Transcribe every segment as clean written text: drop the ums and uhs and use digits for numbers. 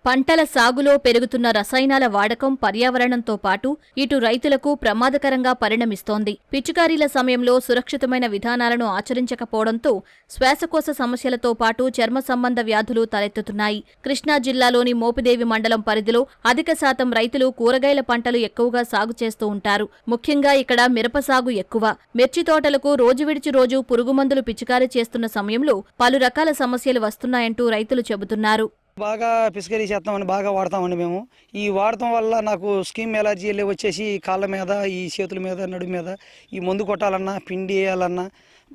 పంటల సాగులో పెరుగుతున్న రసాయనాల వాడకం పర్యావరణంతో పాటు ఇటు రైతులకు ప్రమాదకరంగా పరిణమిస్తోంది. పిచికారీల సమయంలో సురక్షితమైన విధానాలను ఆచరించకపోవడంతో శ్వాసకోశ సమస్యలతో పాటు చర్మ సంబంధ వ్యాధులు తలెత్తుతున్నాయి. కృష్ణా జిల్లాలోని మోపిదేవి మండలం పరిధిలో అధిక శాతం రైతులు కూరగాయల పంటలు ఎక్కువగా సాగు చేస్తూ ఉంటారు. ముఖ్యంగా ఇక్కడ మిరప సాగు ఎక్కువ. మిర్చి తోటలకు రోజు విడిచి రోజు పురుగుమందులు పిచికారీ చేస్తున్న సమయంలో పలు రకాల సమస్యలు వస్తున్నాయంటూ రైతులు చెబుతున్నారు. బాగా పిచికారీ చేస్తామని బాగా వాడతామండి మేము. ఈ వాడటం వల్ల నాకు స్కిన్ ఎలర్జీలు వచ్చేసి కాళ్ళ మీద, ఈ చేతుల మీద, నడుము మీద ఈ మందు కొట్టాలన్నా, పిండి వేయాలన్నా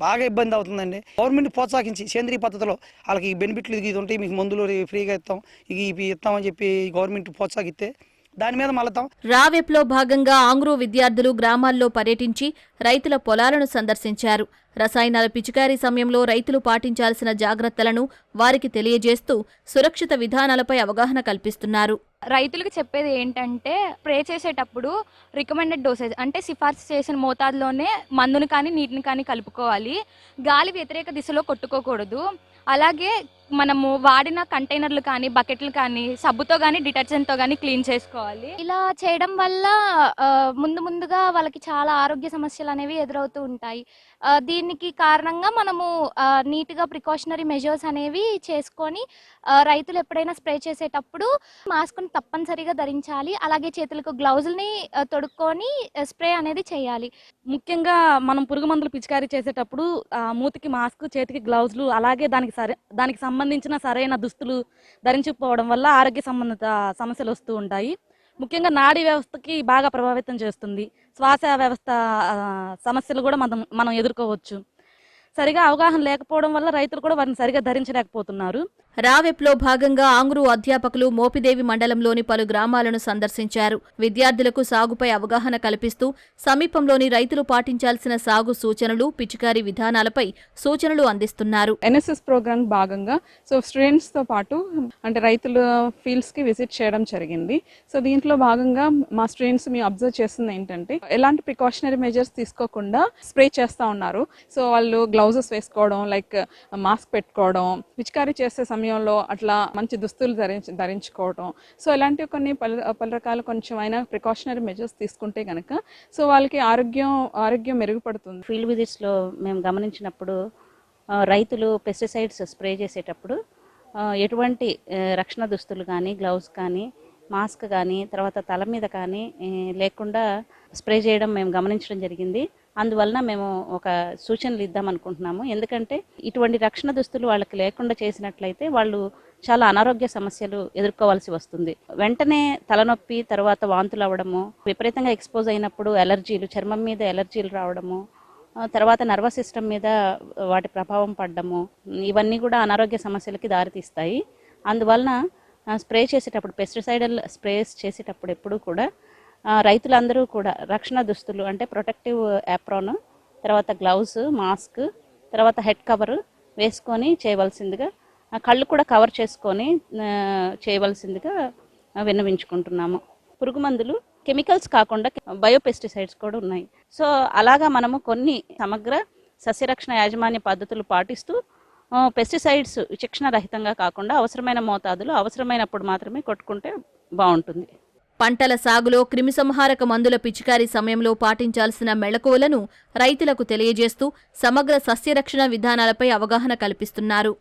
బాగా ఇబ్బంది అవుతుందండి. గవర్నమెంట్ ప్రోత్సహించి సేంద్రీయ పద్ధతిలో వాళ్ళకి బెనిఫిట్లు ఇది ఉంటాయి, మీకు మందులు ఫ్రీగా ఇస్తాం, ఇవి ఇస్తామని చెప్పి గవర్నమెంట్ ప్రోత్సహిస్తే దాని మీద మళ్ళతాం. రావెప్లో భాగంగా ఆంగ్రూ విద్యార్థులు గ్రామాల్లో పర్యటించి రైతుల పొలాలను సందర్శించారు. రసాయనాల పిచికారీ సమయంలో రైతులు పాటించాల్సిన జాగ్రత్తలను వారికి తెలియజేస్తూ సురక్షిత విధానాలపై అవగాహన కల్పిస్తున్నారు. రైతులకు చెప్పేది ఏంటంటే, స్ప్రే చేసేటప్పుడు రికమెండెడ్ డోసేజ్ అంటే సిఫార్సు చేసిన మోతాదులోనే మందుని కానీ నీటిని కానీ కలుపుకోవాలి. గాలి వ్యతిరేక దిశలో కొట్టుకోకూడదు. అలాగే మనము వాడిన కంటైనర్లు కానీ, బకెట్లు కానీ సబ్బుతో కానీ, డిటర్జెంట్తో కానీ క్లీన్ చేసుకోవాలి. ఇలా చేయడం వల్ల ముందుగా వాళ్ళకి చాలా ఆరోగ్య సమస్యలు అనేవి ఎదురవుతూ ఉంటాయి. దీనికి కారణంగా మనము నీట్గా ప్రికాషనరీ మెజర్స్ అనేవి చేసుకొని రైతులు ఎప్పుడైనా స్ప్రే చేసేటప్పుడు మాస్క్ని తప్పనిసరిగా ధరించాలి. అలాగే చేతులకు గ్లౌజుల్ని తొడుక్కొని స్ప్రే అనేది చేయాలి. ముఖ్యంగా మనం పురుగు మందులు పిచికారీ చేసేటప్పుడు మూతికి మాస్క్, చేతికి గ్లౌజులు, అలాగే దానికి సంబంధించిన సరైన దుస్తులు ధరించకపోవడం వల్ల ఆరోగ్య సంబంధిత సమస్యలు వస్తూ ఉంటాయి. ముఖ్యంగా నాడీ వ్యవస్థకి బాగా ప్రభావితం చేస్తుంది. శ్వాస వ్యవస్థ సమస్యలు కూడా మనం ఎదుర్కోవచ్చు. సరిగా అవగాహన లేకపోవడం వల్ల రైతులు కూడా వారిని సరిగా ధరించలేకపోతున్నారు. రావెప్లో భాగంగా ఆంగ్రూ అధ్యాపకులు మోపిదేవి మండలంలోని పలు గ్రామాలను సందర్శించారు. విద్యార్థులకు సాగుపై అవగాహన కల్పిస్తూ సమీపంలోని రైతులు పాటించాల్సిన సాగు సూచనలు, పిచికారీ విధానాలపై సూచనలు అందిస్తున్నారు. ఎన్ఎస్ఎస్ ప్రోగ్రామ్ భాగంగా స్టూడెంట్స్ తో పాటు రైతుల ఫీల్డ్స్ కి విజిట్ చేయడం జరిగింది. దీంట్లో భాగంగా మా స్టూడెంట్స్ మేము అబ్జర్వ్ చేస్తుంది ఏంటంటే, ఎలాంటి ప్రికాషనరీ మెజర్స్ తీసుకోకుండా స్ప్రే చేస్తూ ఉన్నారు. వాళ్ళు గ్లౌజెస్ వేసుకోవడం, లైక్ మాస్క్ పెట్టుకోవడం, పిచికారీ చేసే సమయంలో అట్లా మంచి దుస్తులు ధరించుకోవడం. ఇలాంటివి కొన్ని పలు రకాల కొంచెం అయినా ప్రికాషనరీ మెజర్స్ తీసుకుంటే కనుక వాళ్ళకి ఆరోగ్యం మెరుగుపడుతుంది. ఫీల్డ్ విజిట్స్లో మేము గమనించినప్పుడు రైతులు పెస్టిసైడ్స్ స్ప్రే చేసేటప్పుడు ఎటువంటి రక్షణ దుస్తులు కానీ, గ్లౌస్ కానీ, మాస్క్ కానీ, తర్వాత తల మీద కానీ లేకుండా స్ప్రే చేయడం మేము గమనించడం జరిగింది. అందువలన మేము ఒక సూచనలు ఇద్దామనుకుంటున్నాము. ఎందుకంటే ఇటువంటి రక్షణ దుస్తులు వాళ్ళకి లేకుండా చేసినట్లయితే వాళ్ళు చాలా అనారోగ్య సమస్యలు ఎదుర్కోవాల్సి వస్తుంది. వెంటనే తలనొప్పి, తర్వాత వాంతులు అవ్వడము, విపరీతంగా ఎక్స్పోజ్ అయినప్పుడు ఎలర్జీలు, చర్మం మీద ఎలర్జీలు రావడము, తర్వాత నర్వస్ సిస్టమ్ మీద వాటి ప్రభావం పడడము, ఇవన్నీ కూడా అనారోగ్య సమస్యలకి దారితీస్తాయి. అందువలన స్ప్రే చేసేటప్పుడు, పెస్టిసైడల్ స్ప్రేస్ చేసేటప్పుడు ఎప్పుడు కూడా రైతులందరూ కూడా రక్షణ దుస్తులు అంటే ప్రొటెక్టివ్ యాప్రాన్, తర్వాత గ్లౌస్, మాస్క్, తర్వాత హెడ్ కవర్ వేసుకొని చేయవలసిందిగా, కళ్ళు కూడా కవర్ చేసుకొని చేయవలసిందిగా విన్నవించుకుంటున్నాము. పురుగు మందులు కెమికల్స్ కాకుండా బయోపెస్టిసైడ్స్ కూడా ఉన్నాయి. అలాగా మనము కొన్ని సమగ్ర సస్యరక్షణ యాజమాన్య పద్ధతులు పాటిస్తూ పెస్టిసైడ్స్ విచక్షణ రహితంగా కాకుండా అవసరమైన మోతాదులు అవసరమైనప్పుడు మాత్రమే కొట్టుకుంటే బాగుంటుంది. పంటల సాగులో క్రిమిసంహారక మందుల పిచికారీ సమయంలో పాటించాల్సిన మెళకువలను రైతులకు తెలియజేస్తూ సమగ్ర సస్యరక్షణ విధానాలపై అవగాహన కల్పిస్తున్నారు.